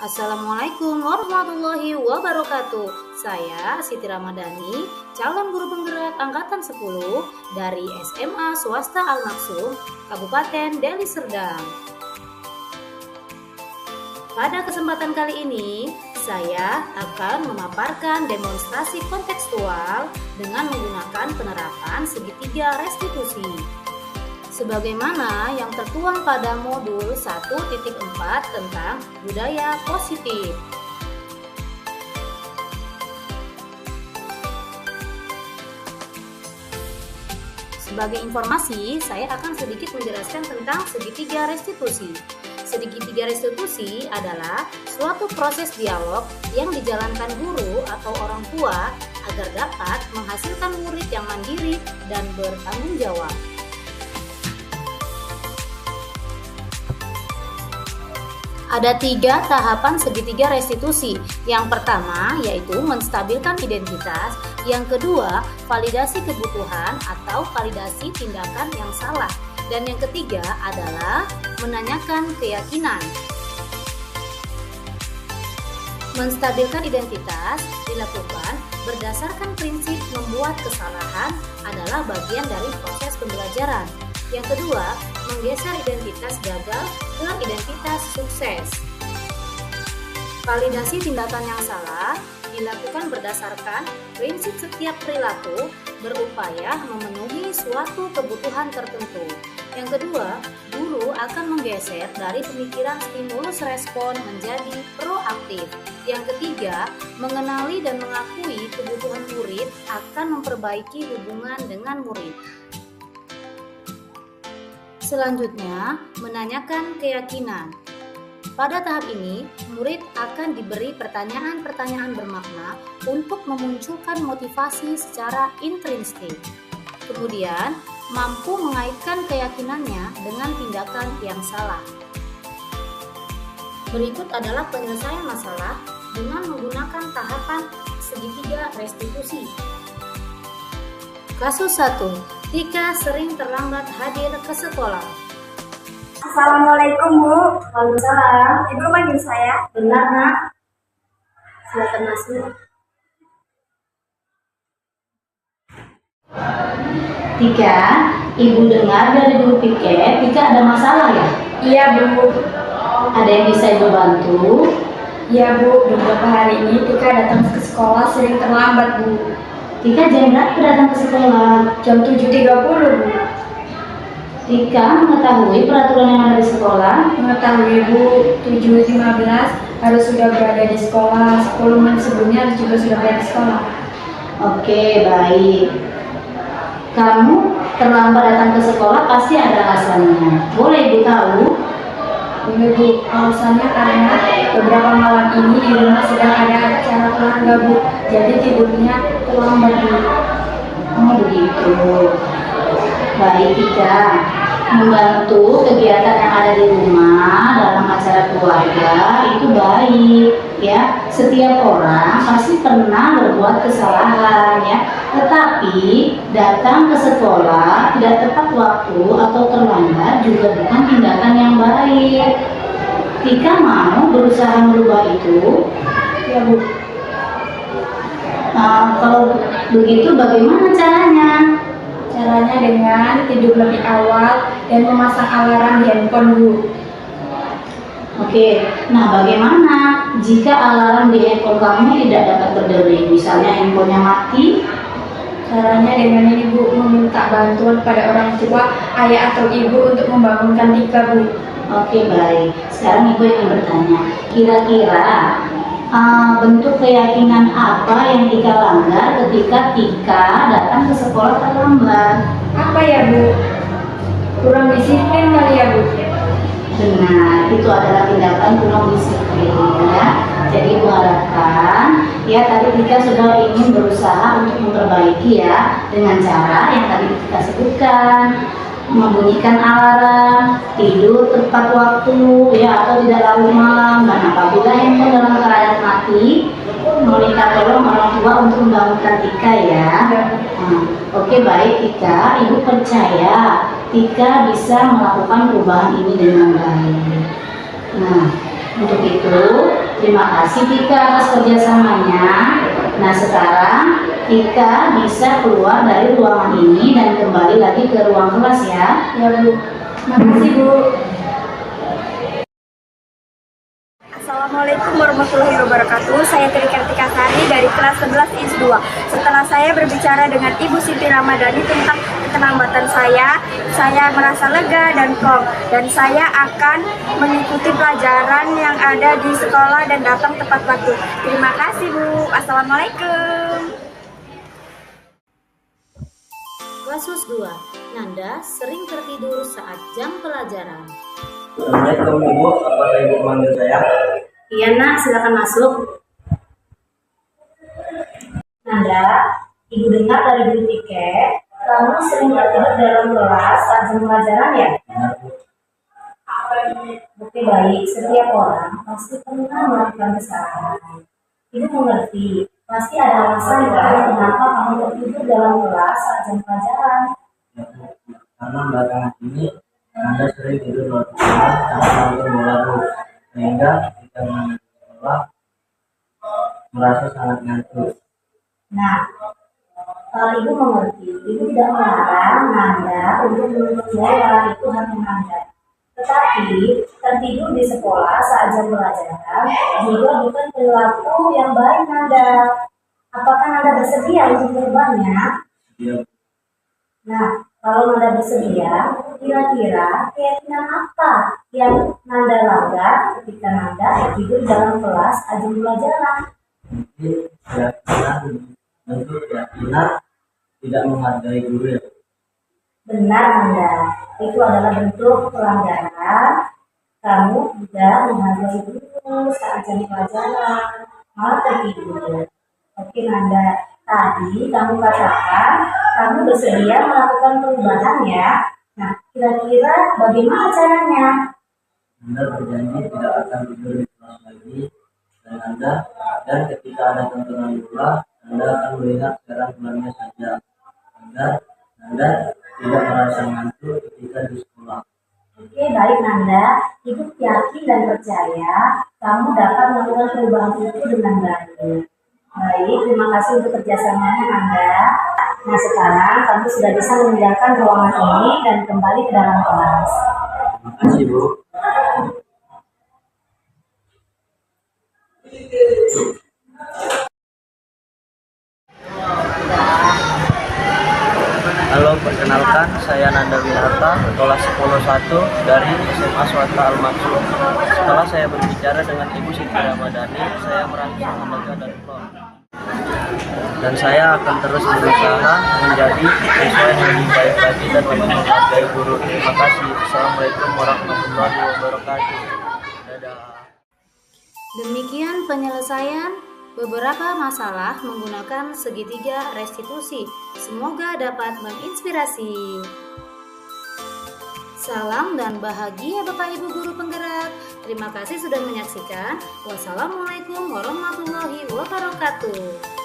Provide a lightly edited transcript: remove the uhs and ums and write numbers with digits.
Assalamualaikum warahmatullahi wabarakatuh. Saya Siti Ramadhani, calon guru penggerak angkatan 10 dari SMA Swasta Al-Maksum, Kabupaten Deli Serdang. Pada kesempatan kali ini, saya akan memaparkan demonstrasi kontekstual dengan menggunakan penerapan segitiga restitusi, sebagaimana yang tertuang pada modul 1.4 tentang budaya positif. Sebagai informasi, saya akan sedikit menjelaskan tentang segitiga restitusi. Segitiga restitusi adalah suatu proses dialog yang dijalankan guru atau orang tua agar dapat menghasilkan murid yang mandiri dan bertanggung jawab. Ada 3 tahapan segitiga restitusi. Yang pertama yaitu menstabilkan identitas, yang kedua validasi kebutuhan atau validasi tindakan yang salah, dan yang ketiga adalah menanyakan keyakinan. Menstabilkan identitas dilakukan berdasarkan prinsip membuat kesalahan adalah bagian dari proses pembelajaran. Yang kedua, menggeser identitas gagal ke identitas sukses. Validasi tindakan yang salah dilakukan berdasarkan prinsip setiap perilaku berupaya memenuhi suatu kebutuhan tertentu. Yang kedua, guru akan menggeser dari pemikiran stimulus respon menjadi proaktif. Yang ketiga, mengenali dan mengakui kebutuhan murid akan memperbaiki hubungan dengan murid. Selanjutnya, menanyakan keyakinan. Pada tahap ini, murid akan diberi pertanyaan-pertanyaan bermakna untuk memunculkan motivasi secara intrinsik. Kemudian, mampu mengaitkan keyakinannya dengan tindakan yang salah. Berikut adalah penyelesaian masalah dengan menggunakan tahapan segitiga restitusi. Kasus 1. Tika sering terlambat hadir ke sekolah. Assalamualaikum Bu. Waalaikumsalam. Ibu panggil saya? Benar nak? Silakan masuk. Tika, ibu dengar dari guru piket, Tika ada masalah ya? Iya Bu. Ada yang bisa ibu bantu? Iya Bu, beberapa hari ini Tika datang ke sekolah sering terlambat Bu. Tika jam berapa datang ke sekolah? Jam 7.30 Bu. Tika mengetahui peraturan yang ada di sekolah? Mengetahui Bu, 7.15 harus sudah berada di sekolah, 10 menit sebelumnya juga sudah berada di sekolah. Oke, baik. Kamu terlambat datang ke sekolah pasti ada alasannya. Boleh ibu tahu? Ini Bu, alasannya karena beberapa malam ini di rumah sedang ada acara keluarga Bu, jadi tidurnya terlambat Bu. Oh begitu. Baik Tika, membantu kegiatan yang ada di rumah dalam acara keluarga itu baik ya. Setiap orang pasti pernah berbuat kesalahan ya. Tetapi datang ke sekolah tidak tepat waktu atau terlambat juga bukan tindakan yang baik. Tika mau berusaha merubah itu? Ya Bu. Nah, kalau begitu bagaimana caranya? Caranya dengan tidur lebih awal dan memasang alarm di handphone Bu. Oke, nah bagaimana jika alarm di handphone kamu tidak dapat berdering? Misalnya handphonenya mati? Caranya dengan ini Bu, meminta bantuan pada orang tua, ayah atau ibu untuk membangunkan Tika Bu. Oke, baik. Sekarang ibu ingin bertanya, kira-kira bentuk keyakinan apa yang Tika langgar ketika Tika datang ke sekolah terlambat? Apa ya Bu? Kurang disiplin kali ya Bu? Benar, itu adalah tindakan kurang disiplin ya. Jadi mengharapkan ya tadi Tika sudah ingin berusaha untuk memperbaiki ya dengan cara yang tadi kita sebutkan, membunyikan alarm, tidur tepat waktu ya atau tidak larut malam, dan apabila handphone dalam keadaan mati meminta tolong orang tua untuk membangunkan Tika ya. Oke, baik Tika, ibu percaya Tika bisa melakukan perubahan ini dengan baik. Nah, untuk itu Terima kasih Tika atas kerjasamanya. Nah sekarang Tika bisa keluar dari ruangan ini dan kembali lagi ke ruang kelas ya. Ya Bu. Makasih Bu. Assalamualaikum warahmatullahi wabarakatuh. Saya Tri Kartika Sari dari kelas 11 IS 2. Setelah saya berbicara dengan Ibu Siti Ramadhani tentang keterlambatan saya merasa lega dan plong. Dan saya akan mengikuti pelajaran yang ada di sekolah dan datang tepat waktu. Terima kasih Bu. Assalamualaikum. Kasus 2. Nanda sering tertidur saat jam pelajaran. Assalamualaikum Ibu, apakah Ibu memanggil saya? Iya nak, silakan masuk. Nanda, Ibu dengar dari Bu Tike, kamu sering tertidur dalam kelas saat jam pelajaran ya? Benar Bu. Bukti baik, setiap orang pasti pernah melakukan kesalahan. Ibu mengerti, pasti ada alasan kan kenapa kamu tertidur dalam kelas saat jam pelajaran. Ya Bu, karena belakangan ini Anda sering tidur waktu malam sampai nonton bola Bu, sehingga ketika menuju sekolah merasa sangat ngantuk. Nah, kalau Ibu mengerti, Ibu tidak melarang Nanda untuk menonton bola, itu hak Nanda. Tetapi, tertidur di sekolah saat jam pelajaran juga bukan perilaku yang baik Nanda. Apakah Nanda bersedia untuk merubahnya? Dia Nah, kalau Nanda bersedia, kira-kira keyakinan apa yang Nanda langgar ketika Nanda tertidur dalam kelas saat jam pelajaran? mungkin keyakinan tidak menghargai guru ya. Benar Nanda, itu adalah bentuk pelanggaran. Kamu tidak menghargai guru saat jam pelajaran, malah tertidur. Oke Nanda, tadi kamu katakan kamu bersedia melakukan perubahan ya. Nah, kira-kira bagaimana caranya? Anda berjanji tidak akan tidur di kelas lagi dan ketika ada tontonan bola, Anda akan melihat siaran bulannya saja. Anda tidak merasa ngantuk ketika di sekolah. Oke, baik Nanda. Ibu yakin dan percaya kamu dapat melakukan perubahan itu dengan baik. Baik, terima kasih untuk kerjasamanya Nanda. Nah, sekarang kamu sudah bisa meninggalkan ruangan ini dan kembali ke dalam kelas. Terima kasih Bu. Halo, perkenalkan saya Nanda Winata, kelas 10-1 dari SMA Swasta Al-Maksum. Setelah saya berbicara dengan Ibu Siti Ramadhani, saya merasa sangat lega dan plong. Dan saya akan terus berusaha menjadi siswa yang lebih baik lagi dan lebih menghargai guru. Terima kasih. Assalamualaikum warahmatullahi wabarakatuh. Dadah. Demikian penyelesaian beberapa masalah menggunakan segitiga restitusi. Semoga dapat menginspirasi. Salam dan bahagia Bapak Ibu Guru Penggerak. Terima kasih sudah menyaksikan. Wassalamualaikum warahmatullahi wabarakatuh.